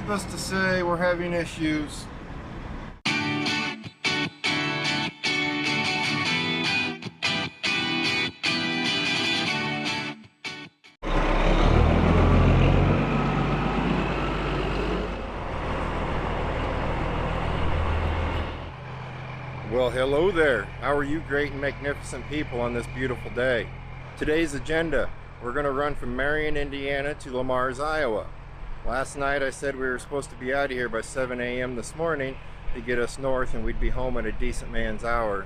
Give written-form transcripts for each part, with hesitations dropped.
Needless to say, we're having issues. Well, hello there. How are you great and magnificent people on this beautiful day? Today's agenda, we're going to run from Marion, Indiana to Lamar's, Iowa. Last night I said we were supposed to be out of here by 7 a.m. this morning to get us north and we'd be home at a decent man's hour.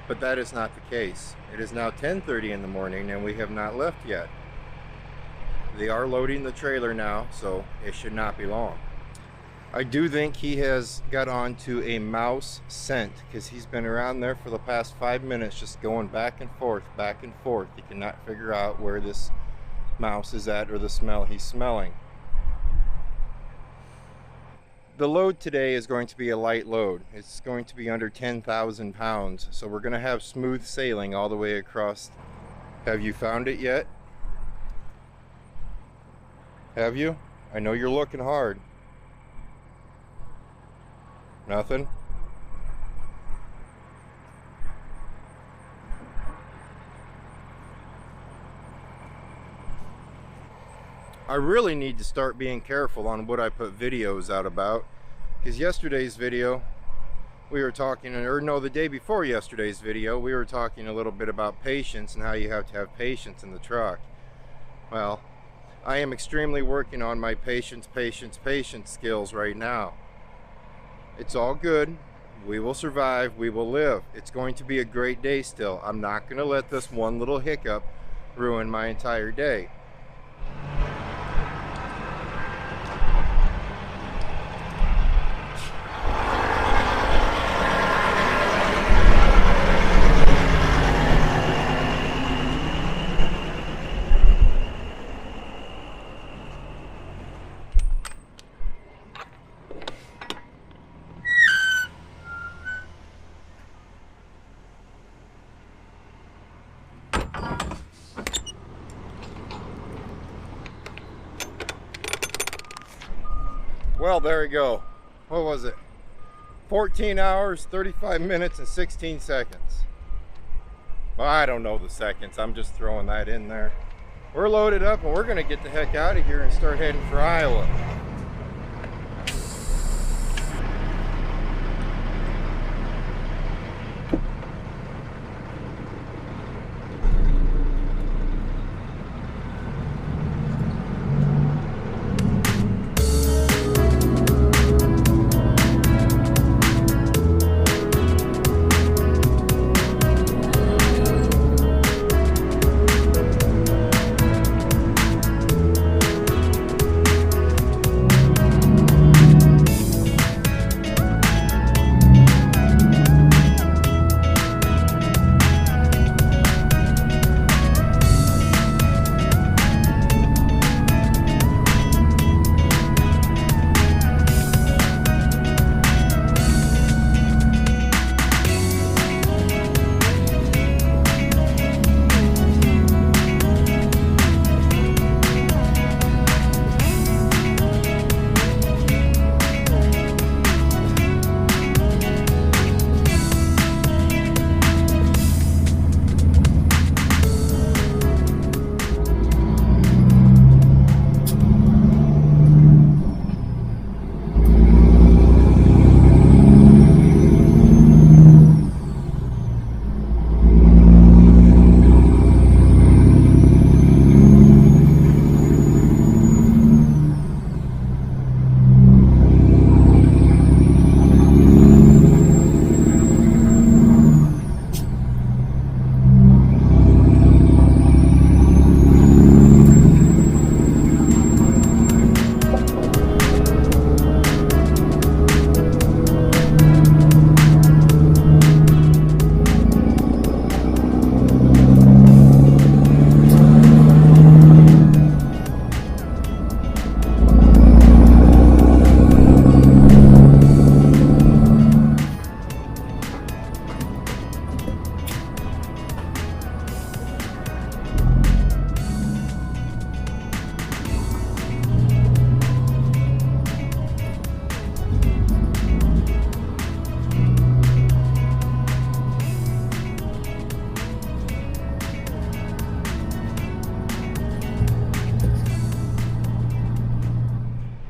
But that is not the case. It is now 10:30 in the morning and we have not left yet. They are loading the trailer now, so it should not be long. I do think he has got onto a mouse scent because he's been around there for the past 5 minutes just going back and forth, back and forth. He cannot figure out where this mouse is at or the smell he's smelling. The load today is going to be a light load. It's going to be under 10,000 pounds, so we're going to have smooth sailing all the way across. Have you found it yet? Have you? I know you're looking hard. Nothing? I really need to start being careful on what I put videos out about, because yesterday's video we were talking, or no, the day before yesterday's video we were talking a little bit about patience and how you have to have patience in the truck. Well, I am extremely working on my patience skills right now. It's all good. We will survive. We will live. It's going to be a great day still. I'm not going to let this one little hiccup ruin my entire day. Well, there we go. What was it? 14 hours, 35 minutes, and 16 seconds. Well, I don't know the seconds. I'm just throwing that in there. We're loaded up and we're going to get the heck out of here and start heading for Iowa.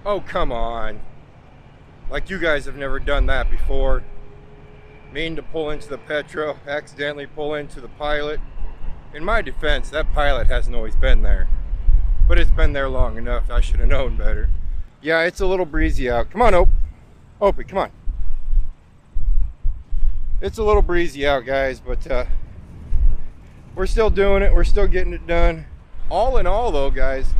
Oh, come on. Like you guys have never done that before. Mean to pull into the Petro, accidentally pull into the Pilot. In my defense, that Pilot hasn't always been there. But it's been there long enough. I should have known better. Yeah, it's a little breezy out. Come on, Opie, come on. It's a little breezy out, guys, but we're still doing it. We're still getting it done. All in all, though, guys,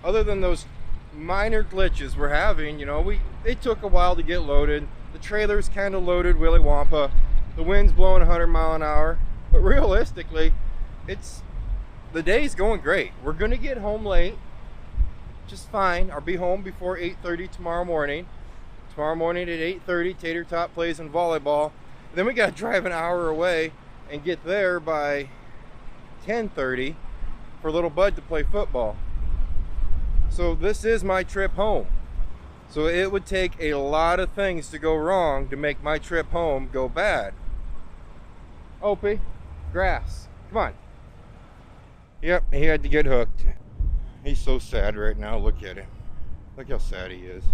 other than those minor glitches we're having, you know, it took a while to get loaded. The trailer's kind of loaded willy wampa. The wind's blowing 100 mile an hour. But realistically, the day's going great. We're gonna get home late, just fine. I'll be home before 8:30 tomorrow morning. Tomorrow morning at 8:30, Tater Tot plays in volleyball. And then we gotta drive an hour away and get there by 10:30 for little Bud to play football. So this is my trip home. So it would take a lot of things to go wrong to make my trip home go bad. Opie, grass, come on. Yep, he had to get hooked. He's so sad right now. Look at him. Look how sad he is.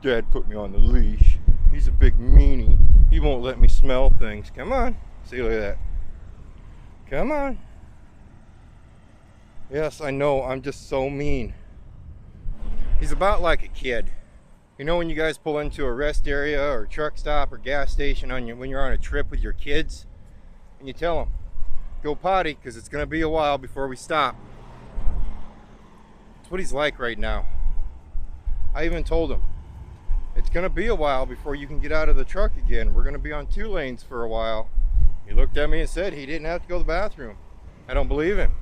Dad put me on the leash. He's a big meanie. He won't let me smell things. Come on. See, look at that. Come on. Yes, I know. I'm just so mean. He's about like a kid. You know when you guys pull into a rest area or truck stop or gas station when you're on a trip with your kids, and you tell them, go potty, because it's going to be a while before we stop. That's what he's like right now. I even told him, it's going to be a while before you can get out of the truck again. We're going to be on 2 lanes for a while. He looked at me and said he didn't have to go to the bathroom. I don't believe him.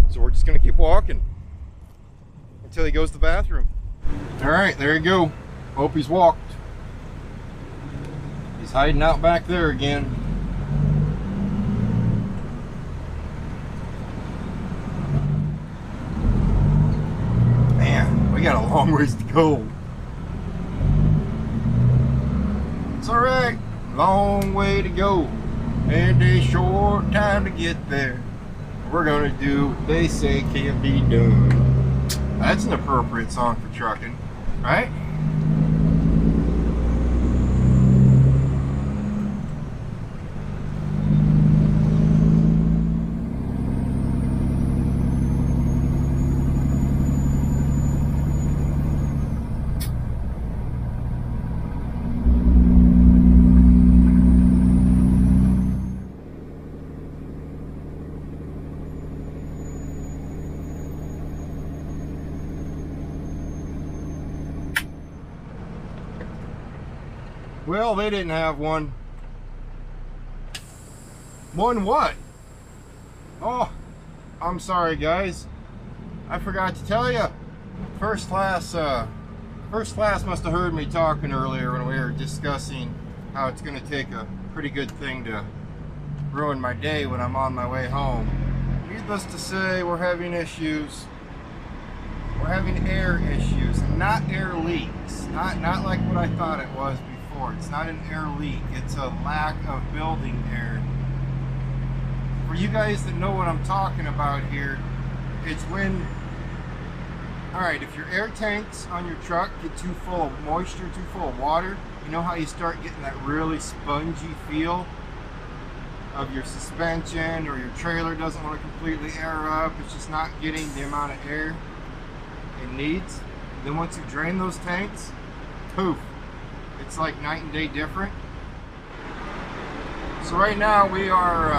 So we're just going to keep walking until he goes to the bathroom. All right, there you go. Opie's walked. He's hiding out back there again. Man, we got a long ways to go. It's all right, long way to go and a short time to get there. We're gonna do what they say can't be done. That's an appropriate song for trucking, right? Well, they didn't have one. One what? Oh, I'm sorry guys. I forgot to tell you. First class must have heard me talking earlier when we were discussing how it's going to take a pretty good thing to ruin my day when I'm on my way home. Needless to say, we're having issues. We're having air issues, not air leaks. Not like what I thought it was before. It's not an air leak, it's a lack of building air. For you guys that know what I'm talking about here, it's when, alright, if your air tanks on your truck get too full of moisture, too full of water, you know how you start getting that really spongy feel of your suspension, or your trailer doesn't want to completely air up, it's just not getting the amount of air it needs. Then once you drain those tanks, poof, it's like night and day different. So right now we are,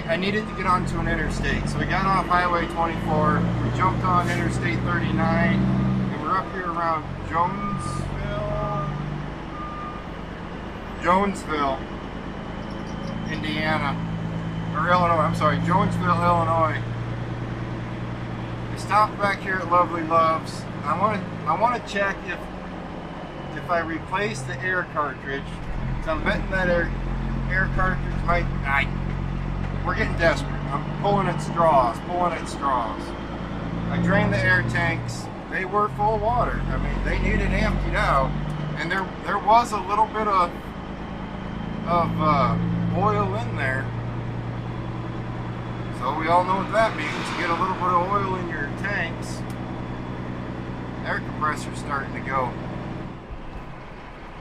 I needed to get onto an interstate. So we got off Highway 24, we jumped on Interstate 39, and we're up here around Jonesville, Indiana, or Illinois, I'm sorry, Jonesville, Illinois. We stopped back here at Lovely Loves. I want to check if I replace the air cartridge. So I'm betting that air cartridge might. We're getting desperate. I'm pulling at straws. I drained the air tanks. They were full of water. I mean, they needed emptied out, and there was a little bit of oil in there. So we all know what that means. You get a little bit of oil in your tanks, Air compressor's starting to go.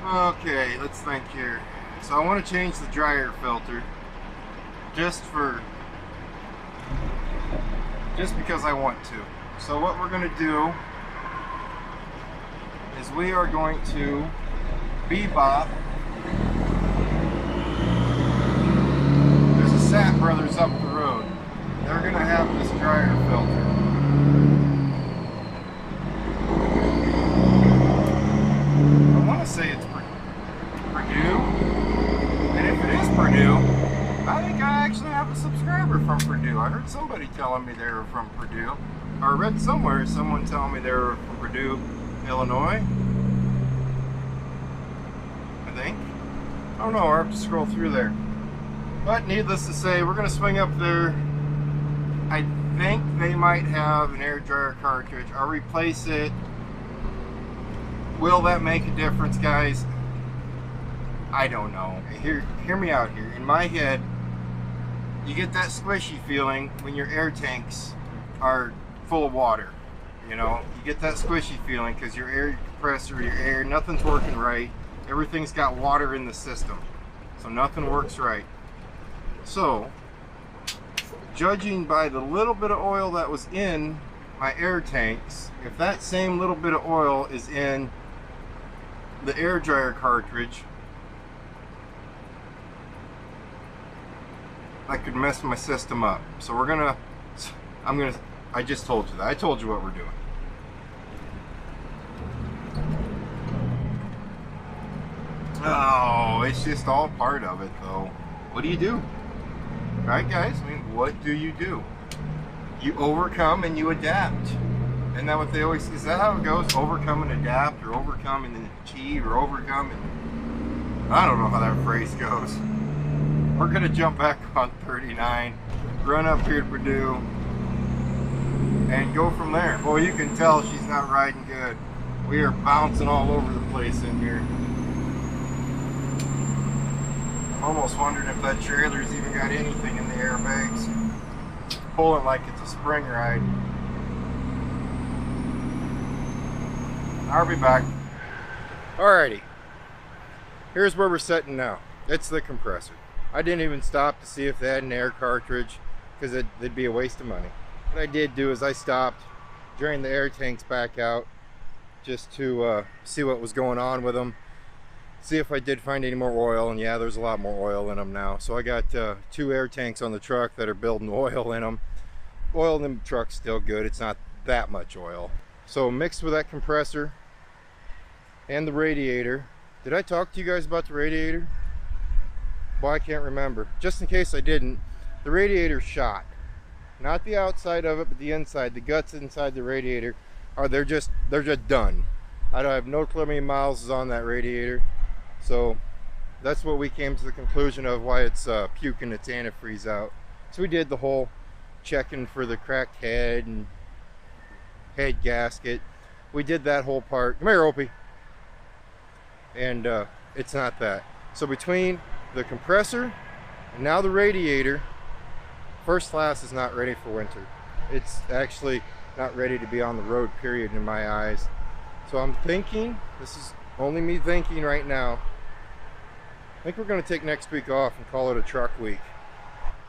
Okay, let's think here. So I want to change the dry air filter just because I want to. So what we're going to do is we are going to bebop. There's a Sat Brothers up the road. They're going to have this dry air filter. I want to say it's Purdue, and if it is Purdue, I think I actually have a subscriber from Purdue. I heard somebody telling me they were from Purdue. Or I read somewhere someone telling me they were from Purdue, Illinois. I think. I don't know, I'll have to scroll through there. But needless to say, we're going to swing up there. I think they might have an air dryer cartridge. I'll replace it. Will that make a difference, guys? I don't know. Hear me out here. In my head, you get that squishy feeling when your air tanks are full of water. You know, you get that squishy feeling because your air compressor, your air, nothing's working right. Everything's got water in the system, so nothing works right. So, judging by the little bit of oil that was in my air tanks, if that same little bit of oil is in the air dryer cartridge, that could mess my system up. So I just told you that. I told you what we're doing. Oh, it's just all part of it though. What do you do? Right, guys? I mean, what do? You overcome and you adapt. Isn't that what they always say? Is that how it goes? Overcome and adapt, or overcome and achieve, or overcome and... I don't know how that phrase goes. We're going to jump back on 39, run up here to Purdue, and go from there. Boy, you can tell she's not riding good. We are bouncing all over the place in here. Almost wondering if that trailer's even got anything in the airbags. Pulling like it's a spring ride. I'll be back. Alrighty. Here's where we're sitting now. It's the compressor. I didn't even stop to see if they had an air cartridge because it'd be a waste of money. What I did do is I stopped, drained the air tanks back out just to see what was going on with them. See if I did find any more oil, and yeah, there's a lot more oil in them now. So I got 2 air tanks on the truck that are building oil in them. Oil in the truck's still good. It's not that much oil. So mixed with that compressor and the radiator. Did I talk to you guys about the radiator? Well, I can't remember. Just in case I didn't, the radiator's shot. Not the outside of it, but the inside. The guts inside the radiator they're just done. I have no clue how many miles is on that radiator. So that's what we came to the conclusion of why it's puking its antifreeze out. So we did the whole checking for the cracked head and head gasket. We did that whole part. Come here, Opie. And it's not that. So between the compressor and now the radiator, FirstClass is not ready for winter. It's actually not ready to be on the road, period, in my eyes. So I'm thinking, this is only me thinking right now, I think we're going to take next week off and call it a truck week.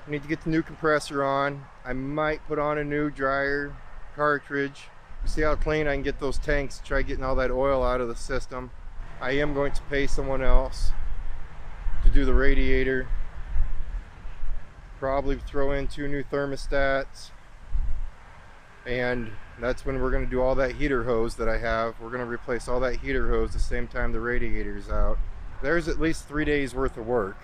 We need to get the new compressor on. I might put on a new dryer cartridge. See how clean I can get those tanks, try getting all that oil out of the system. I am going to pay someone else to do the radiator. Probably throw in 2 new thermostats. And that's when we're going to do all that heater hose that I have. We're going to replace all that heater hose the same time the radiator's out. There's at least 3 days worth of work.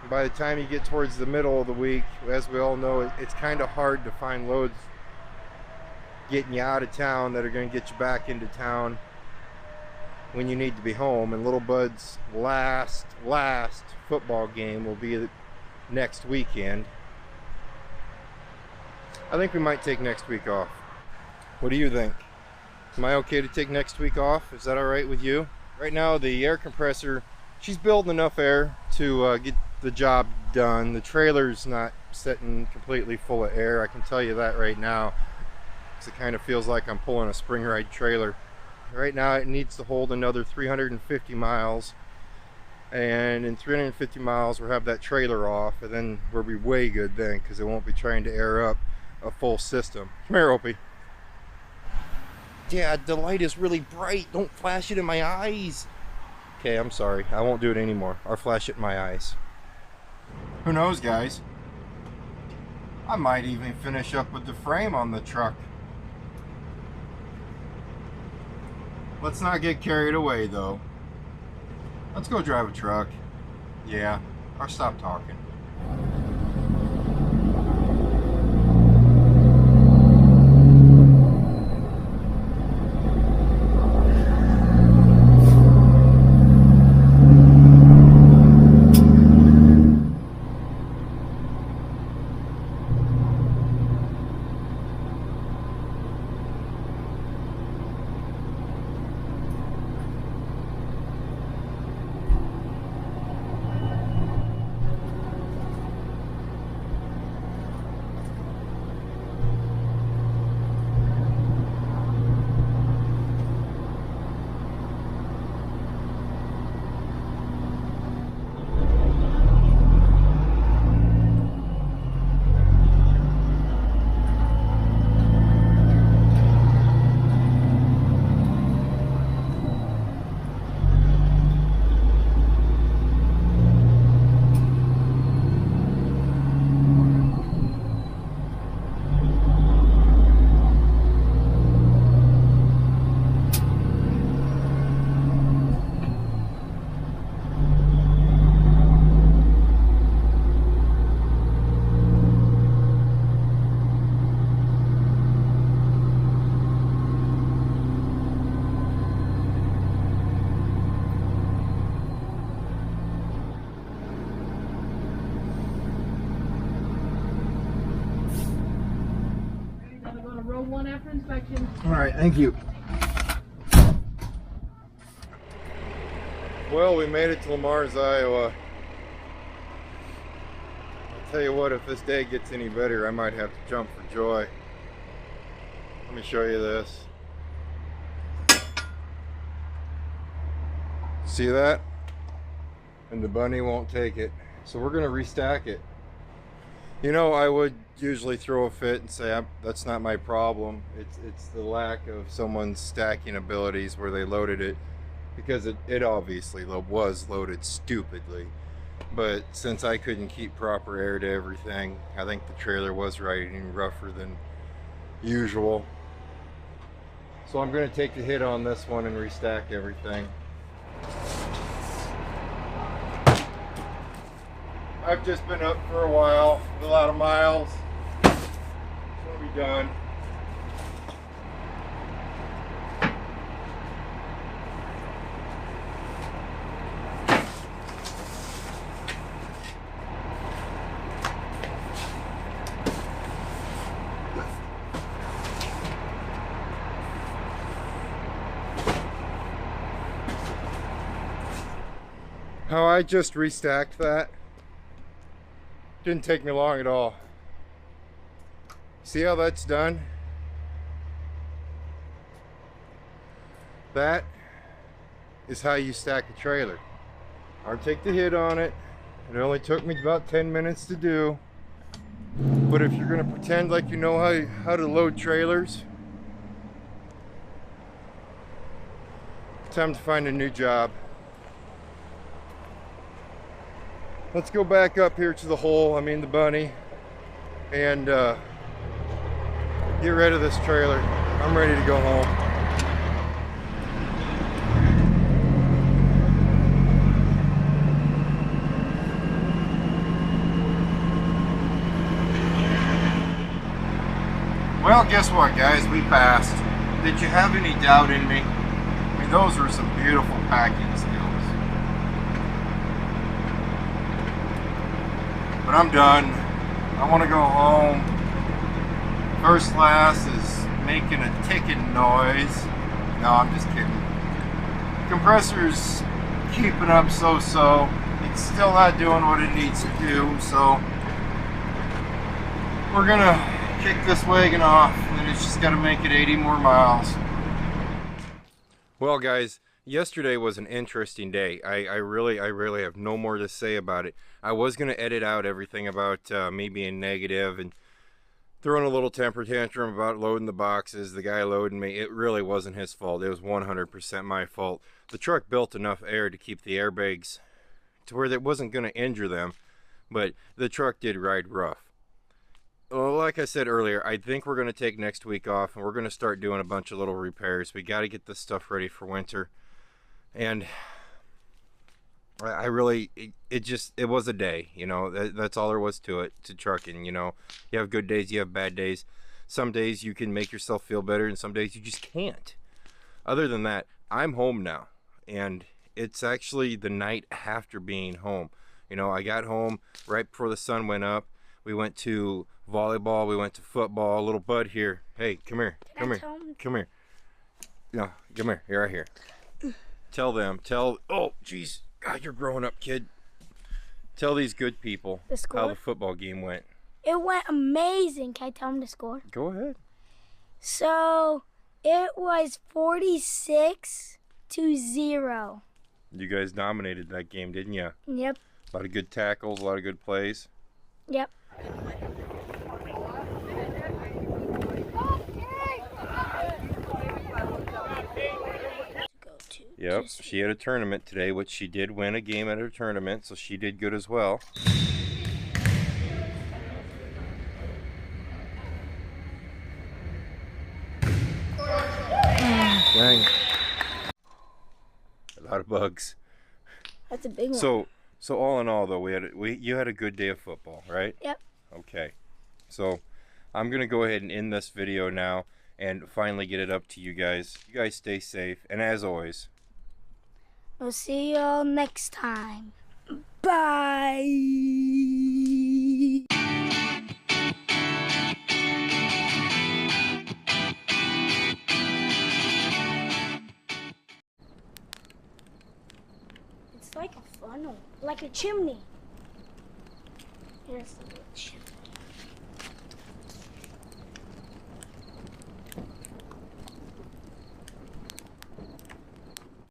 And by the time you get towards the middle of the week, as we all know, it's kind of hard to find loads getting you out of town that are going to get you back into town when you need to be home. And little Bud's last football game will be next weekend. I think we might take next week off. What do you think? Am I okay to take next week off? Is that all right with you? Right now the air compressor, she's building enough air to get the job done. The trailer's not sitting completely full of air, I can tell you that right now, because it kind of feels like I'm pulling a spring ride trailer. Right now it needs to hold another 350 miles. And in 350 miles we'll have that trailer off, and then we'll be way good then, because it won't be trying to air up a full system. Come here, Opie. Dad, the light is really bright. Don't flash it in my eyes. Okay, I'm sorry. I won't do it anymore. I'll flash it in my eyes. Who knows, guys? I might even finish up with the frame on the truck. Let's not get carried away, though. Let's go drive a truck. Yeah, or stop talking. Row 1 after inspection. All right, thank you. Well, we made it to Lamars, Iowa. I'll tell you what, if this day gets any better, I might have to jump for joy. Let me show you this. See that? And the bunny won't take it. So we're gonna restack it. You know, I would usually throw a fit and say that's not my problem. It's the lack of someone's stacking abilities where they loaded it, because it obviously was loaded stupidly. But since I couldn't keep proper air to everything, I think the trailer was riding rougher than usual. So I'm going to take the hit on this one and restack everything. I've just been up for a while with a lot of miles. It's going to be done. How I just restacked that didn't take me long at all. See how that's done? That is how you stack a trailer. I'll take the hit on it. It only took me about 10 minutes to do. But if you're gonna pretend like you know how to load trailers, time to find a new job. Let's go back up here to the hole, I mean the bunny, and get rid of this trailer. I'm ready to go home. Well, guess what, guys? We passed. Did you have any doubt in me? I mean, those were some beautiful packing skills. But I'm done. I want to go home. First Class is making a ticking noise. No, I'm just kidding. Compressor's keeping up so-so. It's still not doing what it needs to do, so we're gonna kick this wagon off, and then it's just got to make it 80 more miles. Well, guys, yesterday was an interesting day. I really have no more to say about it. I was going to edit out everything about me being negative and throwing a little temper tantrum about loading the boxes. The guy loading me, it really wasn't his fault. It was 100% my fault. The truck built enough air to keep the airbags to where it wasn't going to injure them, but the truck did ride rough. Well, like I said earlier, I think we're going to take next week off and we're going to start doing a bunch of little repairs. We got to get this stuff ready for winter. And I really, it was a day, you know. That's all there was to it, to trucking, you know. You have good days, you have bad days. Some days you can make yourself feel better and some days you just can't. Other than that, I'm home now. And it's actually the night after being home. You know, I got home right before the sun went up. We went to volleyball, we went to football. Little bud here. Hey, come here. Come here. Come here. No, come here. You're right here. Tell, oh, jeez. God, you're growing up, kid. Tell these good people how the football game went. It went amazing. Can I tell them the score? Go ahead. So, it was 46-0. You guys dominated that game, didn't you? Yep. A lot of good tackles, a lot of good plays. Yep. Yep, she had a tournament today, which she did win a game at her tournament, so she did good as well. Dang. A lot of bugs. That's a big one. So all in all, though, you had a good day of football, right? Yep. Okay. So I'm gonna go ahead and end this video now and finally get it up to you guys. You guys stay safe, and as always, we'll see y'all next time. Bye. It's like a funnel, like a chimney. Here's the chimney.